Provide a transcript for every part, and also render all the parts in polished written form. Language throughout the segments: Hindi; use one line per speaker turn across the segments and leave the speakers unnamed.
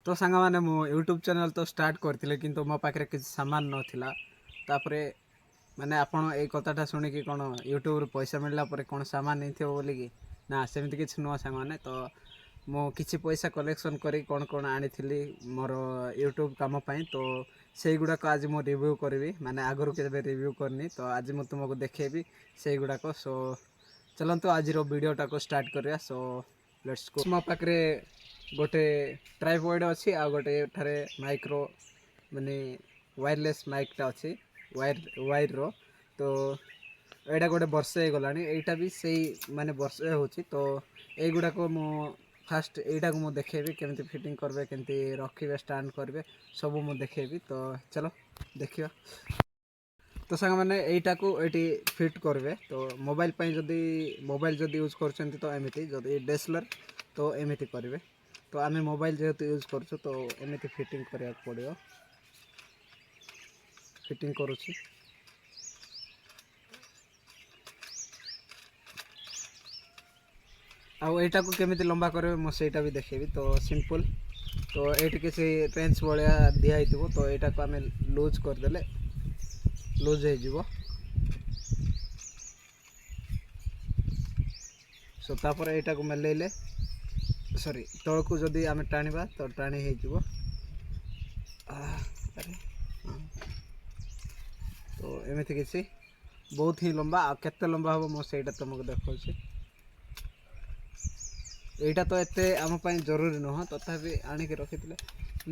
तो सांग मैंने मो यूट्यूब चैनल तो स्टार्ट करथिले किंतु मो पाखरे किसी सामान नथिला तापरे माने आपण ए कथाटा शुणिकी कौन यूट्यूब रे पैसा मिलला पर कौन सामान नहीं थे बोली कि ना सेमती किसी नुआ सांग मैंने तो मो किसी पैसा कलेक्शन करी कौन कौन आनी मोर यूट्यूब काम पाई तो से गुड़ाक आज मो रिव्यू करी माने आगु के रिव्यू करनी तो आज मैं तुमको देखेबी से गुड़ाक सो चलतु आज वीडियोटा को स्टार्ट करिया सो लेट्स गो। मो पाखरे गोटे ट्राइपॉड अच्छी आ गोटे ठारे माइक्रो माने वायरलेस माइकटा अच्छी वायर रो तो एटा गोटे वर्षे गलानी एटा भी सही माने वर्षे होची तो ए गुड़ाक मो फास्ट एटा को मो देखेबी केमती फिटिंग करबे केमती रखिबे स्टैंड करबे सब मो देखेबी तो चलो देखियो। तो सांग मैंने एटा को एटी फिट करबे तो मोबाइल जदि यूज करछंती तो एमिति जदि डीएसएलआर तो एमिति करबे तो आम मोबाइल जेहेतु यूज करूँ तो एमती फिटिंग करा पड़ो फिटिंग करुँची आईटा को केमी लंबा करेंगे मुझे भी देखेबी तो सिंपल तो ये किसी रेंच भाया दिखाई तो यहाँ को आम लूज करदे लूज हो सो तापर यहाँ को मेलेले सॉरी तल को जदि आम टाणा तो टाणी हो तो एमती किसी बहुत ही लंबा केते लंबा हम मुझे तुमको देखा यहाँ तो एते आम जरूरी नुह तथापि आणिक रखी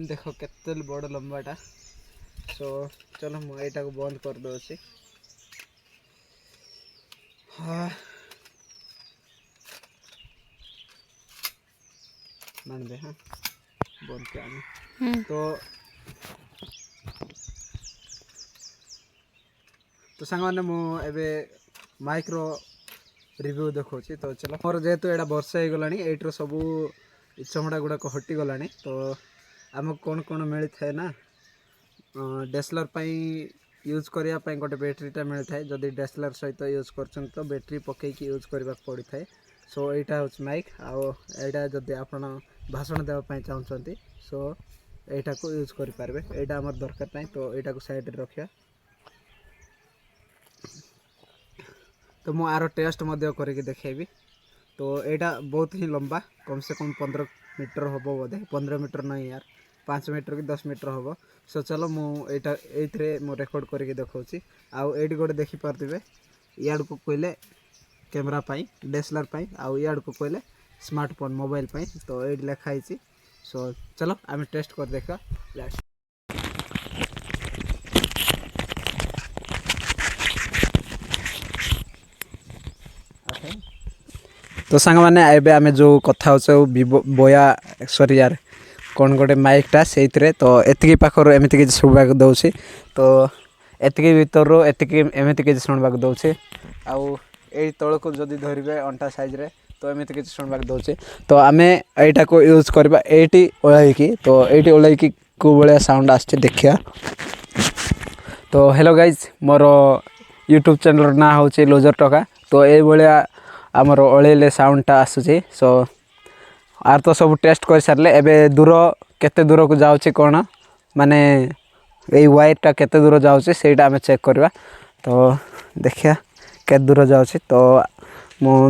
देख केते बड़ लंबाटा सो चलो मुझे यहाँ को बंद कर दूसरी हाँ मान दे हाँ बंद के आने तो सांग मैंने मुझे माइक्रो रिव्यू देखा तो चलो मोर जेहेतु यहाँ वर्षे हो गला ये सब चमड़ा गुड़ाक हटी गला तो आमको कौन कौन मिलता है ना डीएसएलआर यूज करने गोटे बैटेरीटा मिलता है जदि डीएसएलआर सहित यूज कर तो बैटेरी पकईकी यूज करने पड़ी था सो यहाँ हूँ माइक आईटा जदि आप भाषण देवाई चाहते सो यहाँ को यूज करेंगे यहाँ आम दरकार नहीं तो यहाँ को साइड रखा तो मु आर टेस्ट करके देखेबी तो यहाँ बहुत ही लंबा कम से कम 15 मीटर हम बोधे 15 मीटर नहीं यार 5 मीटर कि 10 मीटर हम सो चलो मुझे मु रेकर्ड करके देखा आउ ये गोटे देखिपे इड को कहले कैमरा डीएसएलआर आउ इड को कहले स्मार्टफोन मोबाइल तो ये लिखाई सो चलो आम टेस्ट कर देखा। तो सांग मैंने एबे आमे जो कथा बोया सॉरी यार कौन गोटे माइकटा से तो एतिकी पाखर एमती किसी शुणवाक दौर तो एतिकी भीतर एतिकी एमती किसी शुणवाक दौर आउ यही तल को जदि धरवे अंटा साइज तो एमती किसी शुणवाक दौर तो आम यहाँ को यूज करवा ये ओल्लैकी तो ये ओल्लैकी को भाया साउंड आस देखिया। तो हेलो गाइज मोर यूट्यूब चैनल ना हूँ लूजर टका तो ये भाया आमर ओल्लैले साउंडटा आसूची सो आर तो सब टेस्ट कर सारे एबे दूर केते दूर को जाऊँगी कौन माने ये वायरटा केते दूर जाऊँगी सेटा आम चेक करवा तो देखिया केते दूर जाऊँगी तो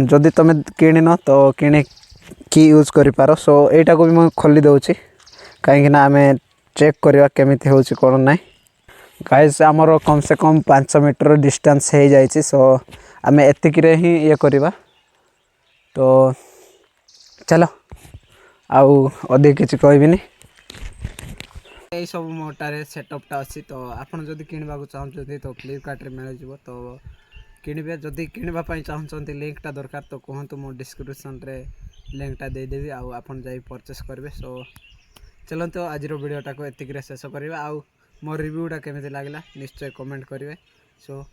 जदि तुम किन तो किणी की यूज कर सो यहाँ को भी मुझे खोली दूसरी कहीं आम चेक करवा केमिति होची कौन ना गाइस आमर कम से कम 5 मीटर डिस्टेंस हो जाए सो आम एतिक ही ये करवा तो चलो आउ अधिक किसी कहबिनी यही सब मोटार सेटअपटा अच्छी तो आपड़ जदि किणवा चाहते तो फ्लिपकार्ट मिल जाव तो किणवे जदि किणवाई चाहते लिंकटा दरकार तो कहतु मो डिस्क्रिप्शन रे लिंकटा देदेवी आप परचेस करेंगे सो चलते आज वीडियोटा को एतिक शेष करवा आउ मोर रिव्यूटा केमी लगे निश्चय कमेंट करेंगे सो